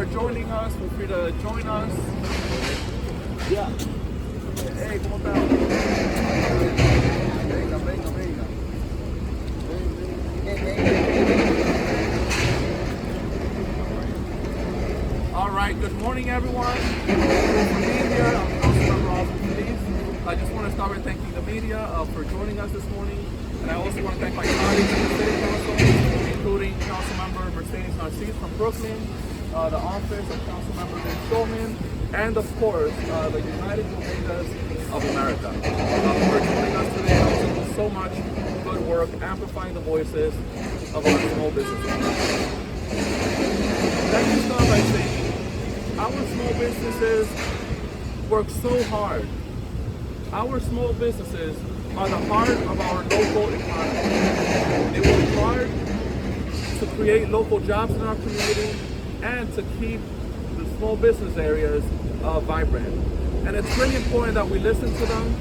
are joining us, feel free to join us. Yeah. Hey, ¿cómo está? Venga, venga, venga. All right, good morning, everyone. For being here, I'm Councilmember Feliz. I just want to start by thanking the media for joining us this morning. And I also want to thank my colleagues in the City Council, including Councilmember Mercedes Narcisse from Brooklyn, the office of Councilmember Nick Shulman, and of course, the United Bodegas of America. For joining us today, also do so much good work amplifying the voices of our small business owners. Let me start by saying, our small businesses work so hard. Our small businesses are the heart of our local economy. They work hard to create local jobs in our community and to keep the small business areas vibrant. And it's really important that we listen to them,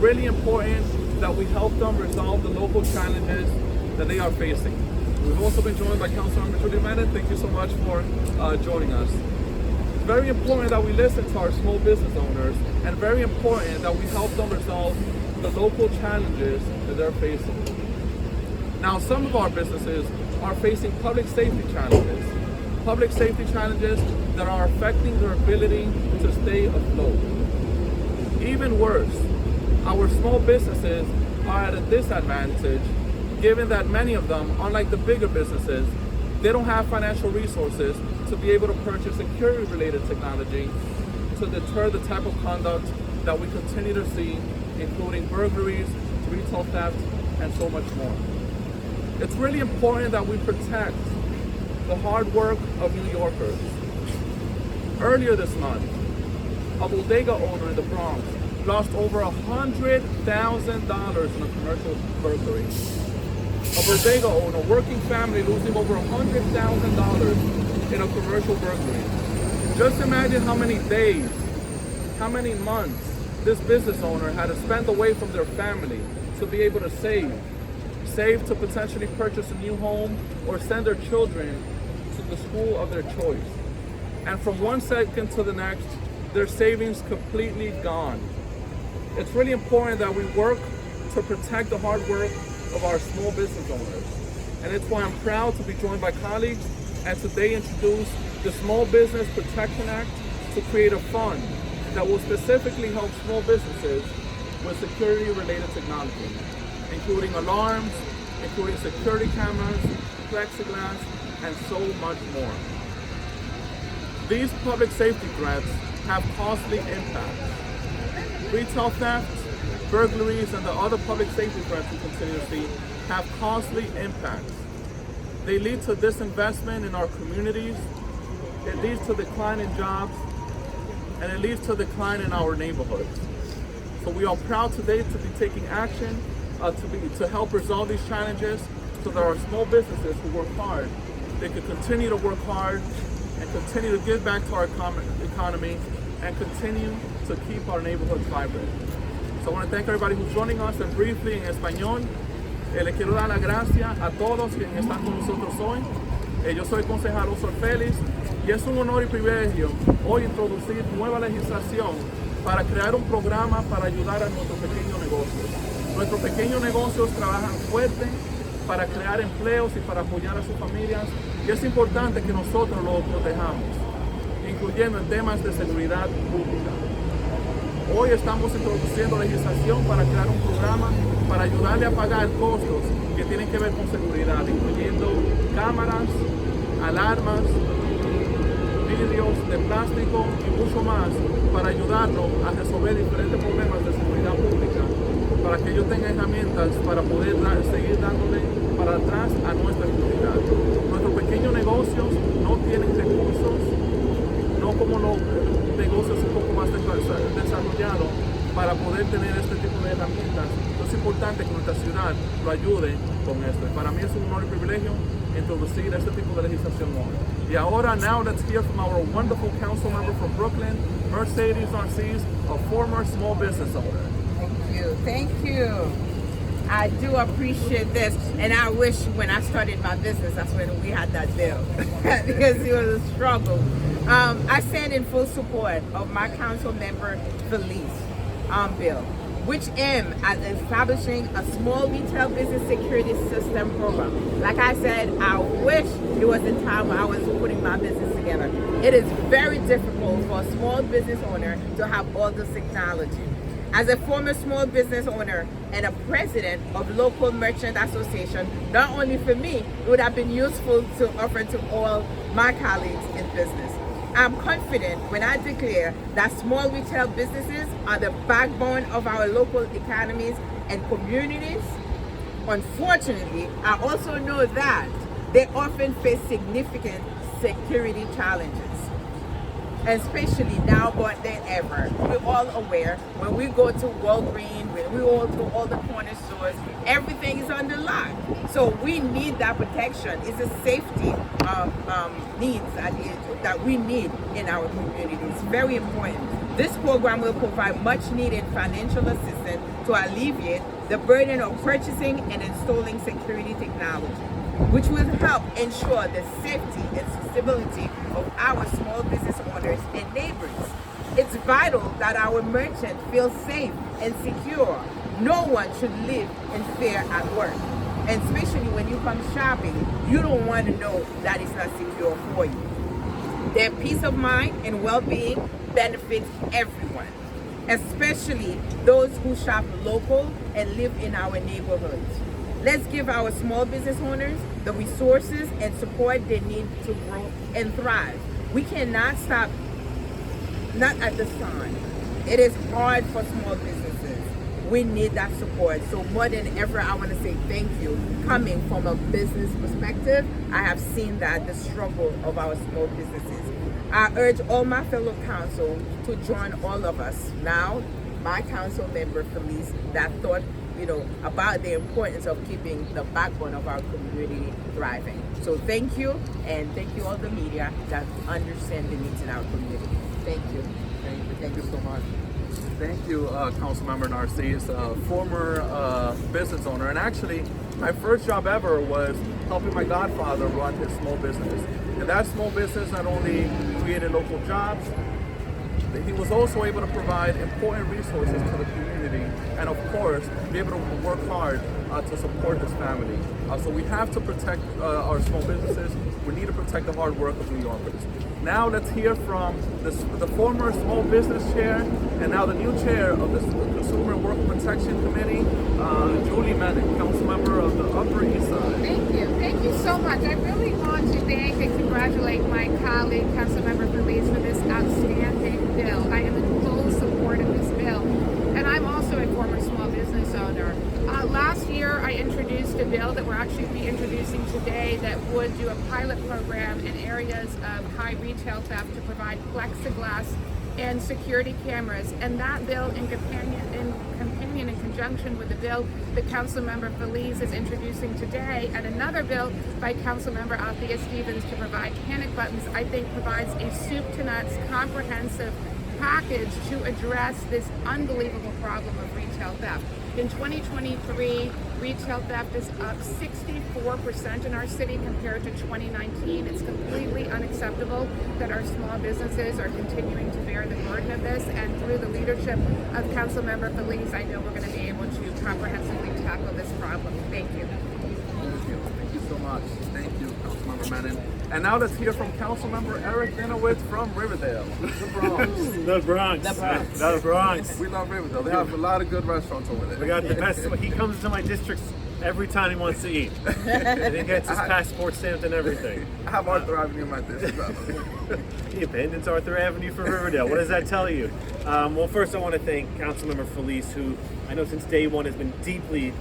really important that we help them resolve the local challenges that they are facing. We've also been joined by Councilmember Menin. Thank you so much for joining us. It's very important that we listen to our small business owners, and very important that we help them resolve the local challenges that they're facing. Now, some of our businesses are facing public safety challenges that are affecting their ability to stay afloat. Even worse, our small businesses are at a disadvantage given that many of them, unlike the bigger businesses, they don't have financial resources to be able to purchase security-related technology to deter the type of conduct that we continue to see, including burglaries, retail theft, and so much more. It's really important that we protect the hard work of New Yorkers. Earlier this month, a bodega owner in the Bronx lost over $100,000 in a commercial burglary. A bodega owner, working family, losing over $100,000 in a commercial burglary. Just imagine how many days, how many months this business owner had to spend away from their family to be able to save to potentially purchase a new home or send their children to the school of their choice. And from one second to the next, their savings completely gone. It's really important that we work to protect the hard work of our small business owners. And it's why I'm proud to be joined by colleagues and today introduce the Small Business Protection Act to create a fund that will specifically help small businesses with security-related technology, including alarms, including security cameras, plexiglass, and so much more. These public safety threats have costly impacts. Retail theft, burglaries, and the other public safety threats we continue to see have costly impacts. They lead to disinvestment in our communities, it leads to decline in jobs, and it leads to decline in our neighborhoods. So we are proud today to be taking action to help resolve these challenges so that our small businesses who work hard, they can continue to work hard and continue to give back to our economy and continue to keep our neighborhoods vibrant. So I want to thank everybody who's joining us, and briefly en español, le quiero dar las gracias a todos quienes están con nosotros hoy. Yo soy concejal Feliz y es un honor y privilegio hoy introducir nueva legislación para crear un programa para ayudar a nuestros pequeños negocios. Nuestros pequeños negocios trabajan fuerte para crear empleos y para apoyar a sus familias, y es importante que nosotros los protejamos, incluyendo en temas de seguridad pública. Hoy estamos introduciendo legislación para crear un programa para ayudarle a pagar costos que tienen que ver con seguridad, incluyendo cámaras, alarmas, vidrios de plástico y mucho más, para ayudarlos a resolver diferentes problemas de seguridad pública, para que ellos tengan herramientas para poder seguir dándole para atrás a nuestra comunidad. Nuestros pequeños negocios no tienen recursos, no como los negocios un poco más desarrollados, para poder tener este tipo de herramientas. Entonces es importante que nuestra ciudad lo ayude con esto. Y para mí es un honor y privilegio introducir este tipo de legislación hoy. Y ahora, now let's hear from our wonderful council member from Brooklyn, Mercedes Narcisse, a former small business owner. Thank you. I do appreciate this, and I wish when I started my business, that's when we had that bill, because it was a struggle. I stand in full support of my council member Feliz bill, which aim at establishing a small retail business security system program. Like I said, I wish it was the time when I was putting my business together. It is very difficult for a small business owner to have all this technology. As a former small business owner and a president of local merchant association, not only for me, it would have been useful to offer to all my colleagues in business. I'm confident when I declare that small retail businesses are the backbone of our local economies and communities. Unfortunately, I also know that they often face significant security challenges, especially now more than ever. We're all aware when we go to Walgreens, when we all go all the corner stores, everything is under lock. So we need that protection. It's a safety needs that we need in our community. It's very important. This program will provide much needed financial assistance to alleviate the burden of purchasing and installing security technology, which will help ensure the safety and stability of our small business owners and neighbors. It's vital that our merchants feel safe and secure. No one should live in fear at work. And especially when you come shopping, you don't want to know that it's not secure for you. Their peace of mind and well-being benefits everyone, especially those who shop local and live in our neighborhoods. Let's give our small business owners the resources and support they need to grow and thrive. We cannot stop, not at this time. It is hard for small businesses. We need that support. So more than ever, I want to say thank you. Coming from a business perspective, I have seen that the struggle of our small businesses. I urge all my fellow council to join all of us. Now, my council member Feliz, that thought about the importance of keeping the backbone of our community thriving. So thank you, and thank you all the media that understand the needs in our community. Thank you. Thank you so much. Thank you, Councilmember Narcisse, former business owner. And actually, my first job ever was helping my godfather run his small business. And that small business not only created local jobs, he was also able to provide important resources to the community, and of course, be able to work hard to support his family. So we have to protect our small businesses. We need to protect the hard work of New Yorkers. Now let's hear from the former small business chair and now the new chair of the Consumer and Worker Protection Committee, Julie Menin, council member of the Upper East Side. Thank you so much. I really want to thank and congratulate my colleague, Councilmember Feliz, for this outstanding bill. I am in full support of this bill, and I'm also a former small business owner. Last year, I introduced a bill that we're actually reintroducing today that would do a pilot program in areas of high retail theft to provide plexiglass and security cameras. And that bill, in conjunction with the bill that Councilmember Feliz is introducing today, and another bill by Councilmember Althea Stevens to provide panic buttons, I think provides a soup to nuts comprehensive package to address this unbelievable problem of retail theft. In 2023, retail theft is up 64% in our city compared to 2019. It's completely unacceptable that our small businesses are continuing to bear the burden of this, and through the leadership of Councilmember Feliz, I know we're going to be able to comprehensively tackle this problem. Thank you. Thank you so much. Thank you, Councilmember Menin. And now let's hear from Councilmember Eric Dinowitz from Riverdale, the Bronx. The Bronx. The Bronx. We love Riverdale. They have a lot of good restaurants over there. We got the best. He comes to my district every time he wants to eat. And he gets his passport stamped and everything. I have Arthur Avenue in my district. He abandons Arthur Avenue for Riverdale. What does that tell you? Well, first I want to thank Councilmember Feliz, who I know since day one has been deeply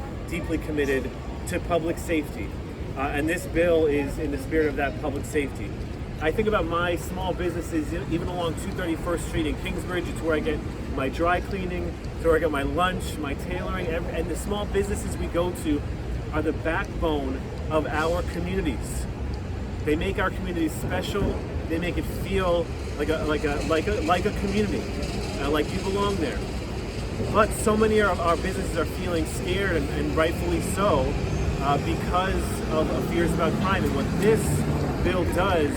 committed to public safety. And this bill is in the spirit of that public safety. I think about my small businesses, even along 231st Street in Kingsbridge. It's where I get my dry cleaning, it's where I get my lunch, my tailoring, and the small businesses we go to are the backbone of our communities. They make our communities special. They make it feel like a community, like you belong there. But so many of our businesses are feeling scared, and rightfully so, because of fears about crime. And what this bill does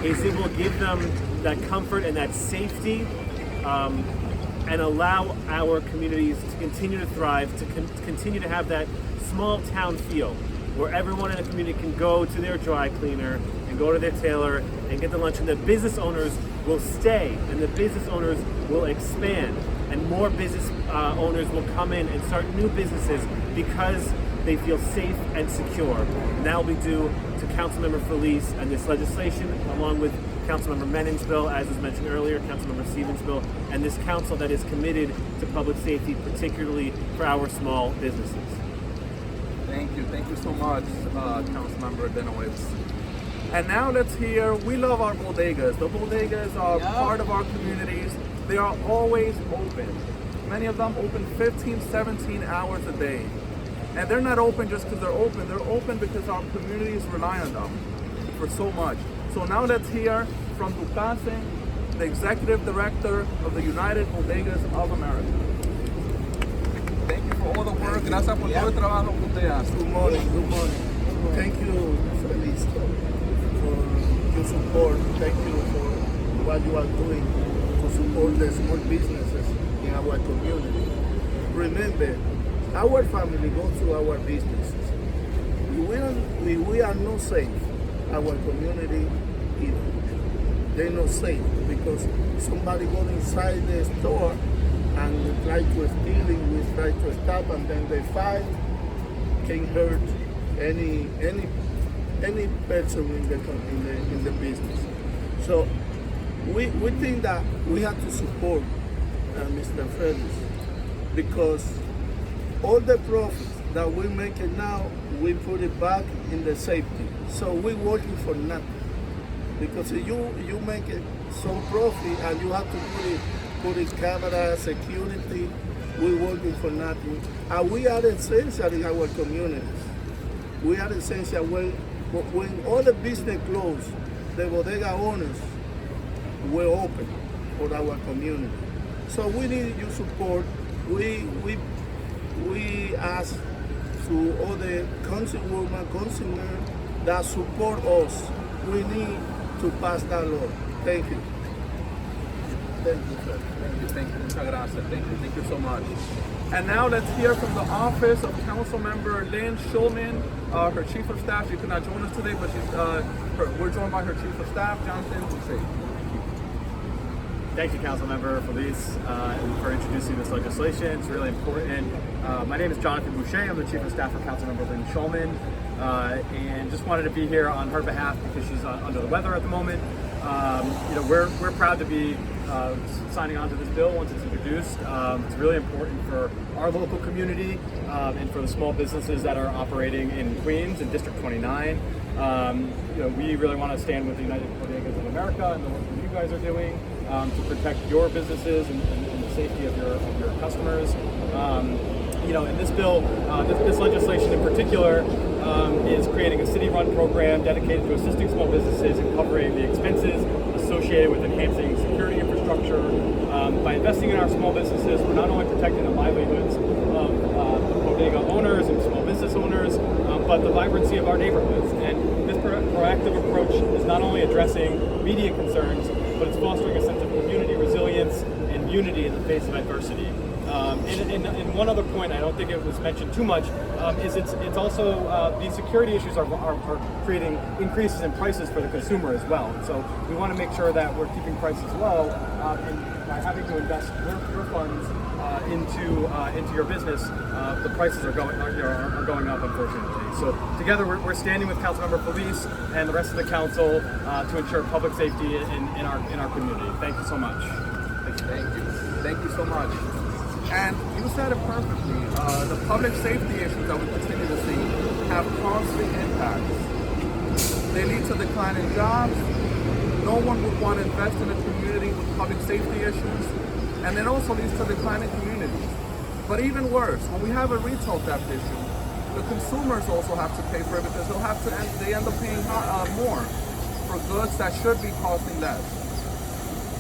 is it will give them that comfort and that safety, and allow our communities to continue to thrive, to continue to have that small town feel, where everyone in the community can go to their dry cleaner and go to their tailor and get the lunch, and the business owners will stay, and the business owners will expand, and more business owners will come in and start new businesses because they feel safe and secure. And that will be due to Councilmember Feliz and this legislation, along with Councilmember Menin's bill, as was mentioned earlier, Councilmember Stevens' bill, and this council that is committed to public safety, particularly for our small businesses. Thank you so much, Councilmember Dinowitz. And now let's hear, we love our bodegas. The bodegas are part of our communities. They are always open. Many of them open 15, 17 hours a day. And they're not open just because they're open because our communities rely on them for so much. So now let's hear from Ducase, the Executive Director of the United Bodegas of America. Thank you for all the work. Gracias por todo el trabajo que usted hace. Good morning. Thank you, Feliz, for your support. Thank you for what you are doing to support the small businesses in our community. Remember, our family goes to our businesses. We are not safe. Our community either. They're not safe because somebody goes inside the store and we try to steal, we try to stop, and then they fight, can hurt any person in the business. So we think that we have to support Mr. Feliz, because all the profits that we make it now, we put it back in the safety. So we're working for nothing. Because you make it some profit and you have to put it camera, security, we're working for nothing. And we are essential in our communities. We are essential. When all the business closed, the bodega owners were open for our community. So we need your support. We ask to all the consumers that support us. We need to pass that law. Thank you. Thank you. Muchas gracias. Thank you so much. And now let's hear from the office of Councilmember Lynn Schulman, her Chief of Staff. She could not join us today, but we're joined by her Chief of Staff, Jonathan Boucher. Thank you, Councilmember Feliz, for introducing this legislation. It's really important. My name is Jonathan Boucher. I'm the Chief of Staff for Councilmember Lynn Schulman, and just wanted to be here on her behalf because she's under the weather at the moment. We're proud to be signing on to this bill once it's introduced. It's really important for our local community and for the small businesses that are operating in Queens and District 29. We really want to stand with the United Bodegas of America and the work that you guys are doing to protect your businesses and the safety of your customers. And this bill, this legislation in particular, is creating a city-run program dedicated to assisting small businesses and covering the expenses associated with enhancing security infrastructure. By investing in our small businesses, we're not only protecting the livelihoods of the bodega owners and small business owners, but the vibrancy of our neighborhoods. And this proactive approach is not only addressing immediate concerns, but it's fostering a sense of community resilience and unity in the face of adversity. And one other point, I don't think it was mentioned too much, is it's also these security issues are creating increases in prices for the consumer as well. And so we want to make sure that we're keeping prices low, and by having to invest your funds into your business, the prices are going up, unfortunately. So together we're standing with Councilmember Feliz and the rest of the council to ensure public safety in our community. Thank you so much. Thank you so much. And you said it perfectly. The public safety issues that we continue to see have constant impacts. They lead to decline in jobs. No one would want to invest in a community with public safety issues. And it also leads to declining communities. But even worse, when we have a retail theft issue, the consumers also have to pay for it because they end up paying more for goods that should be costing less,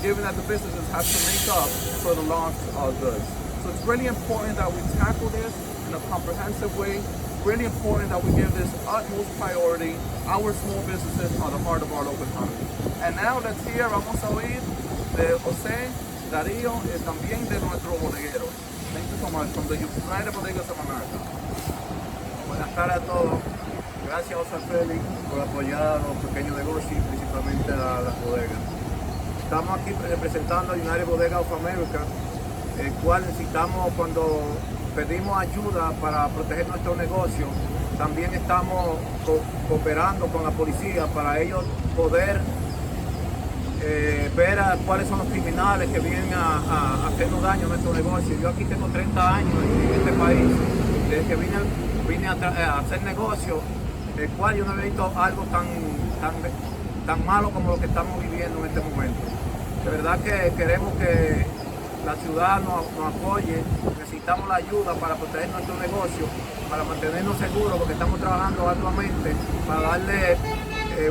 given that the businesses have to make up for the lost goods. So it's really important that we tackle this in a comprehensive way. Really important that we give this utmost priority. Our small businesses are the heart of our local economy. And now let's hear, vamos a oír de José, Darío, y también de nuestro bodeguero. Thank you so much from the United Bodegas of America. Buenas tardes a todos. Gracias, José Feliz, por apoyar a los pequeños negocios y principalmente a las bodegas. Estamos aquí representando a United Bodegas of America, el cual necesitamos cuando pedimos ayuda para proteger nuestro negocio. También estamos cooperando con la policía para ellos poder ver cuáles son los criminales que vienen a hacernos daño a nuestro negocio. Yo aquí tengo 30 años en este país, desde que vine a hacer negocio, el cual yo no he visto algo tan malo como lo que estamos viviendo en este momento. De verdad que queremos que la ciudad nos apoye, necesitamos la ayuda para proteger nuestro negocio, para mantenernos seguros, porque estamos trabajando arduamente para darle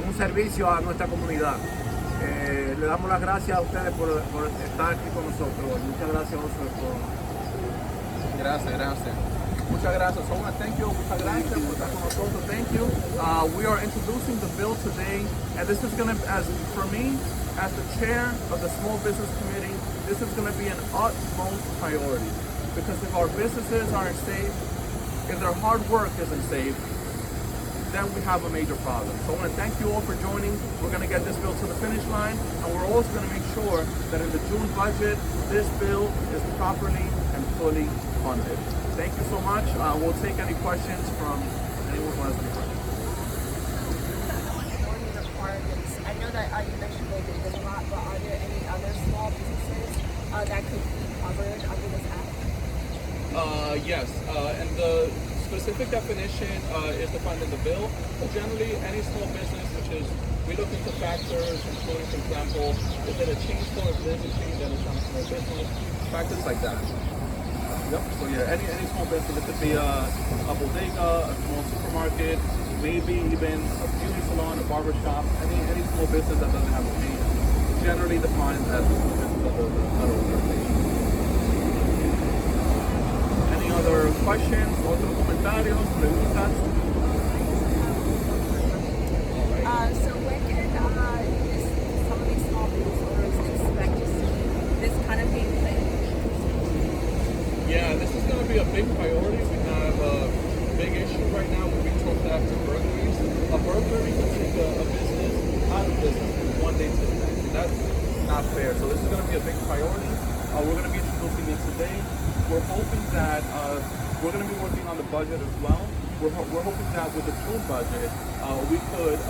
un servicio a nuestra comunidad. Le damos las gracias a ustedes por estar aquí con nosotros. Muchas gracias, José. Gracias. Muchas gracias. So I want to thank you. Muchas gracias por estar con nosotros. Thank you. We are introducing the bill today, and this is going to, for me, as the chair of the Small Business Committee, this is going to be an utmost priority. Because if our businesses aren't safe, if their hard work isn't safe, then we have a major problem. So I want to thank you all for joining. We're going to get this bill to the finish line, and we're also going to make sure that in the June budget, this bill is properly and fully funded. Thank you so much. We'll take any questions from anyone who has any questions. Morning requirements. I know that you mentioned there's a lot, but are there any other small businesses that could be covered under this act? Yes, and the specific definition is defined in the bill. But generally, any small business, which is, we look into factors, including, for example, is it a chain store of business, then it's not a small business, factors like that. Yep. So yeah, any small business, it could be a bodega, a small supermarket, maybe even a beauty salon, a barber shop, any small business that doesn't have a chain, generally defined as a small business under the federal regulation. Any other questions, otros comentarios, preguntas? So when can some of these small business owners expect to see this kind of being put in? Yeah, this is going to be a big priority. We have a big issue right now with retail theft and burglaries. A burglary can take a business out of business from one day to the next. That's not fair. So this is going to be a big priority. We're going to be introducing it today. We're hoping that we're going to be working on the budget as well. We're hoping that with the June budget, we could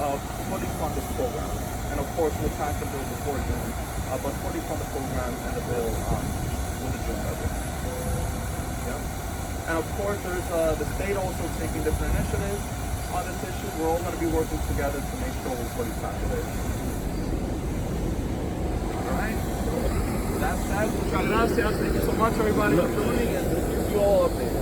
fully fund this program. And of course, we'll pass the bill before June, but fully fund the program and the bill with the June budget. And of course, there's the state also taking different initiatives on this issue. We're all going to be working together to make sure we fully tackle it. All right. That's that. Muchas gracias. Thank you so much, everybody, for joining, and keep you all updated.